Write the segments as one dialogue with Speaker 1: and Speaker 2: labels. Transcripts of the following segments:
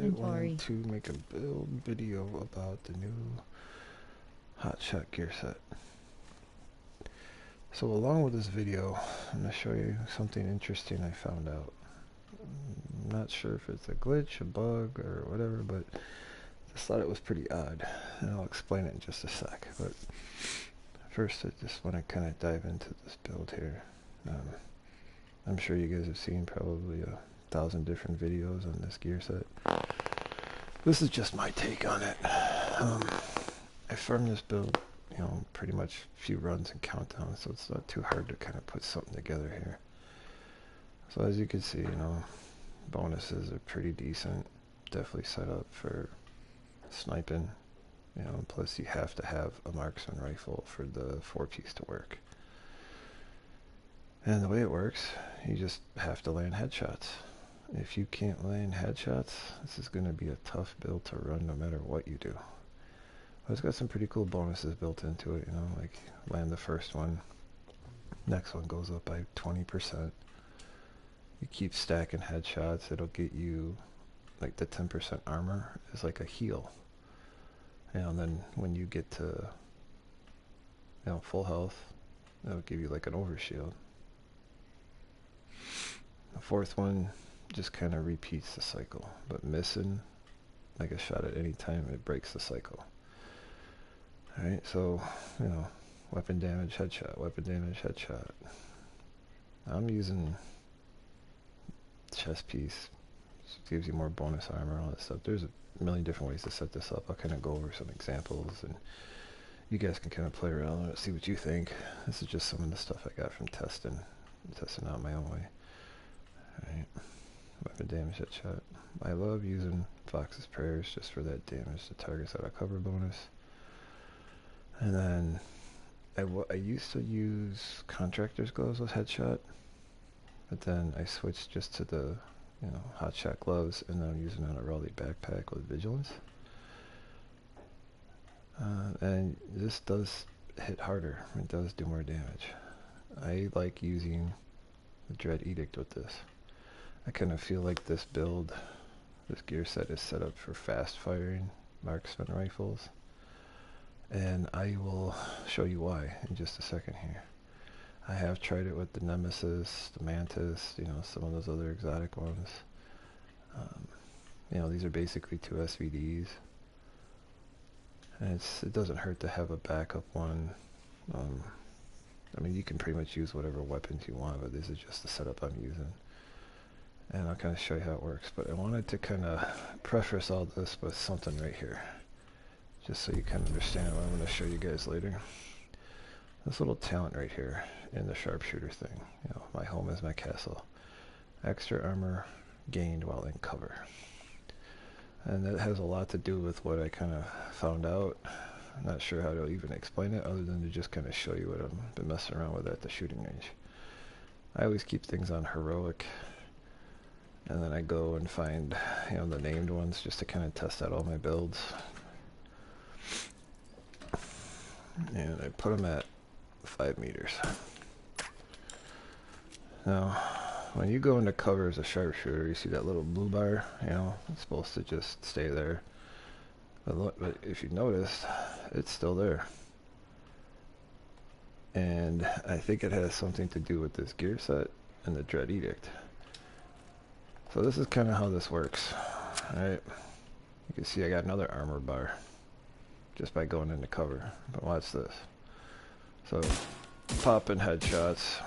Speaker 1: inventory.
Speaker 2: Want to make a build video about the new Hotshot gear set. So along with this video, I'm going to show you something interesting I found out. I'm not sure if it's a glitch, a bug, or whatever, but just thought it was pretty odd, and I'll explain it in just a sec. But first, I just want to kind of dive into this build here. I'm sure you guys have seen probably 1,000 different videos on this gear set. This is just my take on it. I farmed this build, pretty much a few runs and countdowns, so it's not too hard to kind of put something together here. So as you can see, bonuses are pretty decent. Definitely set up for sniping, plus you have to have a marksman rifle for the 4-piece to work. And the way it works, you just have to land headshots. If you can't land headshots, this is going to be a tough build to run no matter what you do. But it's got some pretty cool bonuses built into it, like land the first one, next one goes up by 20%. You keep stacking headshots, it'll get you like the 10% armor is like a heal. And then when you get to full health, it'll give you like an overshield. The fourth one just kind of repeats the cycle, but missing like a shot at any time, it breaks the cycle. Alright, so weapon damage headshot, weapon damage headshot. I'm using chest piece, gives you more bonus armor, all that stuff. There's a million different ways to set this up. I'll kind of go over some examples and you guys can kind of play around with it, see what you think. This is just some of the stuff I got from testing out my own way. Alright, weapon damage headshot. I love using Fox's Prayers just for that damage to targets out of cover bonus. And then I used to use Contractor's Gloves with headshot, but then I switched just to the Hotshot gloves, and then I'm using an Raleigh backpack with Vigilance. And this does hit harder. It does do more damage. I like using the Dread Edict with this. I kind of feel like this build, this gear set is set up for fast firing marksman rifles. And I will show you why in just a second here. I have tried it with the Nemesis, the Mantis, some of those other exotic ones. These are basically 2 SVDs. And it doesn't hurt to have a backup one. I mean, you can pretty much use whatever weapons you want, but this is just the setup I'm using. And I'll kind of show you how it works. But I wanted to kind of preface all this with something right here, just so you kind of understand what I'm going to show you guys later. This little talent right here in the sharpshooter thing. My home is my castle. Extra armor gained while in cover. And that has a lot to do with what I kind of found out. I'm not sure how to even explain it other than to just kind of show you what I've been messing around with at the shooting range. I always keep things on heroic, and then I go and find the named ones just to kind of test out all my builds. And I put them at 5 meters. Now, when you go into cover as a sharpshooter, you see that little blue bar, it's supposed to just stay there. But if you notice, it's still there. And I think it has something to do with this gear set and the Dread Edict. So this is kind of how this works. Alright, you can see I got another armor bar just by going into cover. But watch this. So, popping headshots.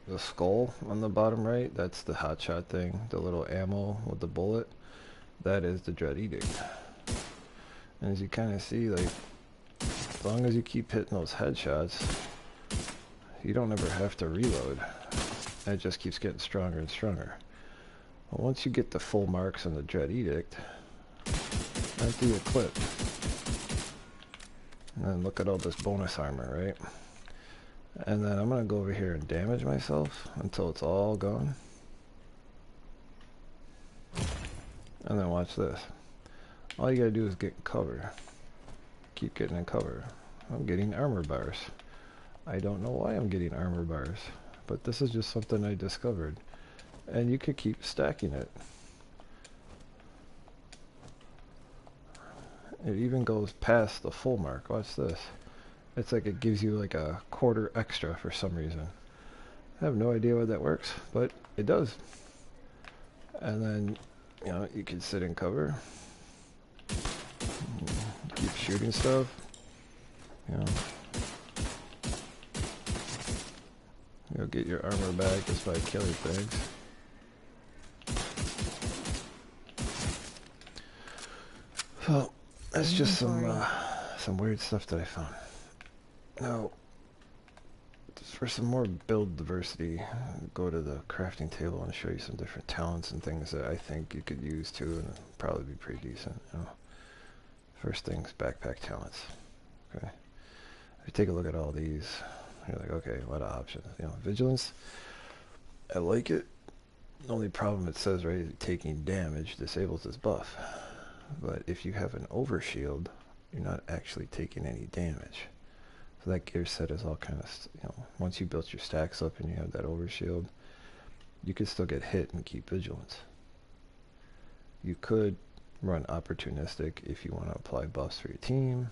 Speaker 2: The skull on the bottom right, that's the Hotshot thing. The little ammo with the bullet, that is the Dread Edict. And as you kind of see, like, as long as you keep hitting those headshots, you don't ever have to reload. And it just keeps getting stronger and stronger. But once you get the full marks on the Dread Edict, empty your clip. And then look at all this bonus armor, right? And then I'm going to go over here and damage myself until it's all gone. And then watch this. All you got to do is get in cover. Keep getting in cover. I'm getting armor bars. I don't know why I'm getting armor bars, but this is just something I discovered. And you could keep stacking it. It even goes past the full mark. Watch this. It's like it gives you like a quarter extra for some reason. I have no idea why that works, but it does. And then, you know, you can sit in cover, keep shooting stuff, you know. You'll get your armor back just by killing things. So that's just some weird stuff that I found. Now, for some more build diversity, go to the crafting table and show you some different talents and things that I think you could use too, and it'll probably be pretty decent. You know. First things, backpack talents. Okay, if you take a look at all these, you're like, okay, a lot of options. You know, vigilance. I like it. The only problem it says right, taking damage disables this buff. But if you have an overshield, you're not actually taking any damage. So that gear set is all kind of, you know, once you built your stacks up and you have that overshield, you could still get hit and keep vigilance. You could run opportunistic if you want to apply buffs for your team.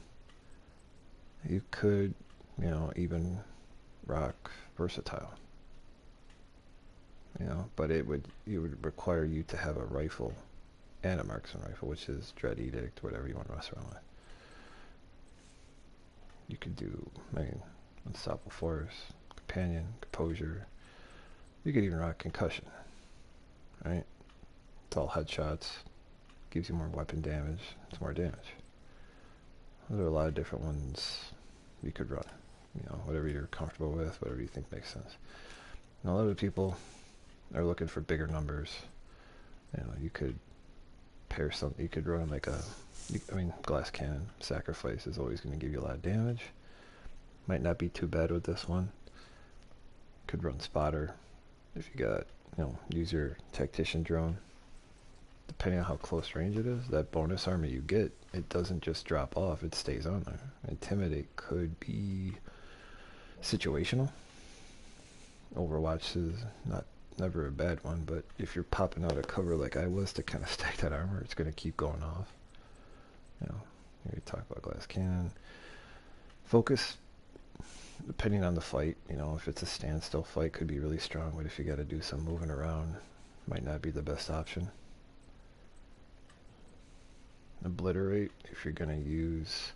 Speaker 2: You could, you know, even rock versatile. You know, but it would require you to have a rifle and a marksman rifle, which is Dread Edict, whatever you want to mess around with. You could do, I mean, Unstoppable Force, Companion, Composure. You could even rock Concussion, right? It's all headshots, gives you more weapon damage, it's more damage. There are a lot of different ones you could run. You know, whatever you're comfortable with, whatever you think makes sense. And a lot of people are looking for bigger numbers. You know, you could pair something, you could run like a, I mean, glass cannon, sacrifice is always going to give you a lot of damage. Might not be too bad with this one. Could run spotter if you got, you know, use your tactician drone. Depending on how close range it is, that bonus armor you get, it doesn't just drop off, it stays on there. Intimidate could be situational. Overwatch is never a bad one, but if you're popping out of cover like I was to kind of stack that armor, it's going to keep going off. You know, we talk about glass cannon. Focus, depending on the fight, you know, if it's a standstill fight, could be really strong, but if you got to do some moving around, might not be the best option. Obliterate, if you're going to use,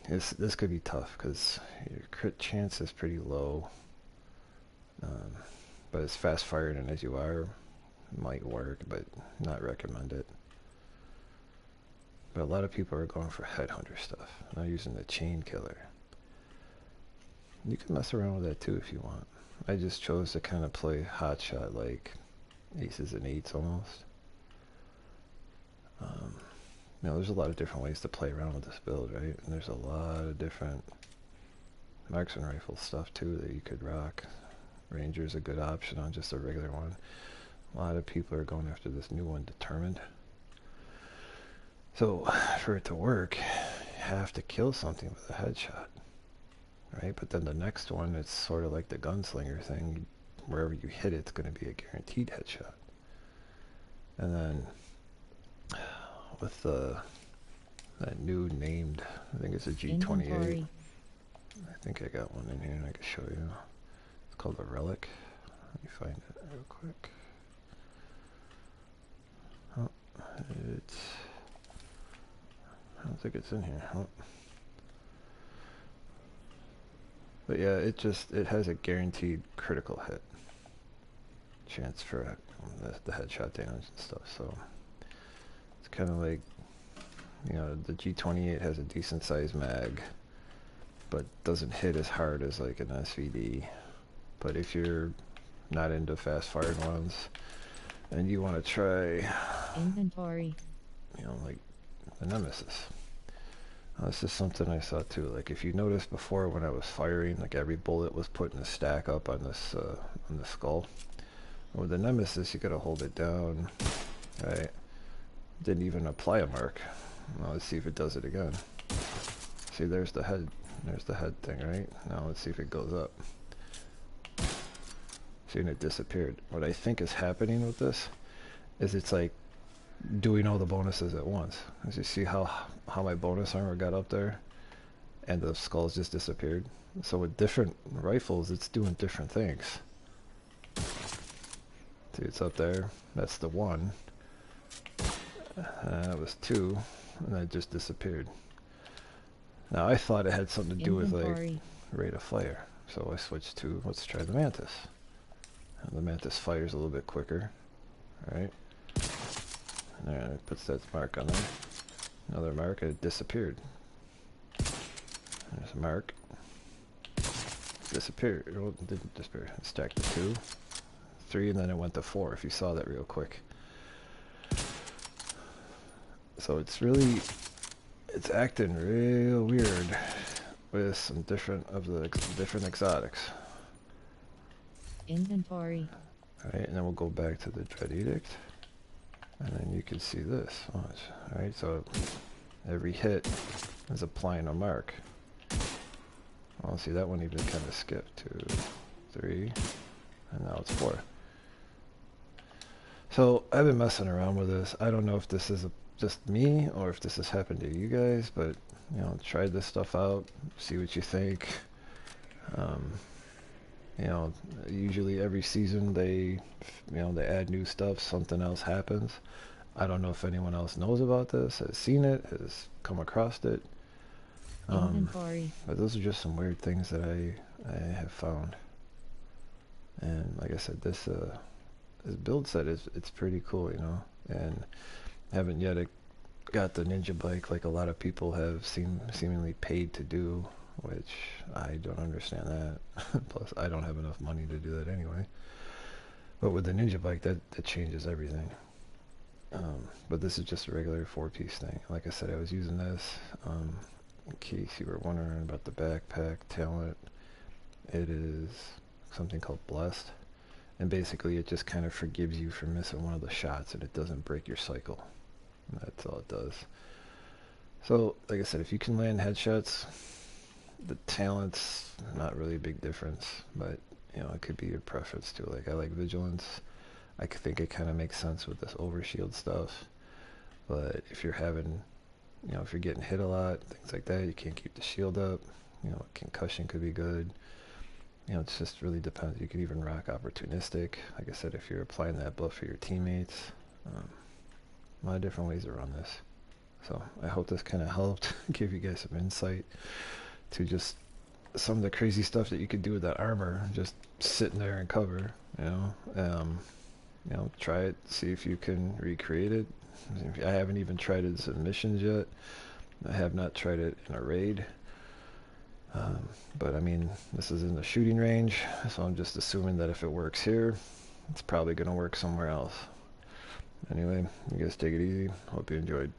Speaker 2: this could be tough because your crit chance is pretty low, but as fast firing as you are, might work, but not recommend it. But a lot of people are going for headhunter stuff. They're using the chain killer. You can mess around with that too if you want. I just chose to kind of play Hotshot like aces and eights almost. You know, there's a lot of different ways to play around with this build, right? And there's a lot of different marksman rifle stuff too that you could rock. Ranger's a good option on just a regular one. A lot of people are going after this new one, Determined. So for it to work, you have to kill something with a headshot, right? But then the next one, it's sort of like the gunslinger thing. Wherever you hit it, it's going to be a guaranteed headshot. And then with that new named, I think it's a G28. Inventory. I think I got one in here and I can show you. It's called a Relic. Let me find it real quick. Oh, I don't think it's in here. Oh. But yeah, it has a guaranteed critical hit chance for the headshot damage and stuff. So it's kind of like, you know, the G28 has a decent sized mag, but doesn't hit as hard as like an SVD. But if you're not into fast firing ones and you want to try
Speaker 1: inventory,
Speaker 2: you know, like the Nemesis. This is something I saw too. Like if you noticed before when I was firing, like every bullet was put in a stack up on this on the skull. With the Nemesis, you gotta hold it down, right? Didn't even apply a mark. Now let's see if it does it again. See, there's the head thing, right? Now let's see if it goes up. See, and it disappeared. What I think is happening with this is it's like doing all the bonuses at once. As you see how my bonus armor got up there, and the skulls just disappeared. So with different rifles, it's doing different things. See, it's up there. That's the one. That was two, and then it just disappeared. Now I thought it had something to do with like rate of fire, so I switched to let's try the mantis. And the mantis fires a little bit quicker. All right. And there it puts that mark on there. Another mark, and it disappeared. There's a mark. Disappeared. It didn't disappear. It stacked to 2, 3, and then it went to 4. If you saw that real quick. So it's acting real weird with some different exotics.
Speaker 1: Inventory.
Speaker 2: Alright, and then we'll go back to the Dread Edict. And then you can see this. Alright, so every hit is applying a mark. Well, see, that one even kind of skipped. 2, 3, and now it's 4. So I've been messing around with this. I don't know if this is just me or if this has happened to you guys, but you know, try this stuff out, see what you think. You know, usually every season they add new stuff, something else happens. I don't know if anyone else knows about this, has seen it, has come across it. But those are just some weird things that I have found. And like I said, this build set it's pretty cool, you know. And haven't yet got the ninja bike like a lot of people have seemingly paid to do, which I don't understand that. Plus, I don't have enough money to do that anyway. But with the ninja bike, that changes everything. But this is just a regular 4-piece thing. Like I said, I was using this. In case you were wondering about the backpack talent, it is something called Blessed, and basically it just kind of forgives you for missing one of the shots, and it doesn't break your cycle. That's all it does. So, like I said, if you can land headshots, the talent's not really a big difference, but you know, it could be your preference too. Like I like vigilance. I think it kind of makes sense with this overshield stuff, but if you're having, you know, if you're getting hit a lot, things like that, you can't keep the shield up. You know, concussion could be good. You know, it just really depends. You could even rock opportunistic. Like I said, if you're applying that buff for your teammates, a lot of different ways around this. So I hope this kind of helped give you guys some insight to just some of the crazy stuff that you could do with that armor, just sitting there in cover. You know, try it, see if you can recreate it. I haven't even tried it in missions yet. I have not tried it in a raid. But I mean, this is in the shooting range, so I'm just assuming that if it works here, it's probably going to work somewhere else. Anyway, you guys take it easy. Hope you enjoyed.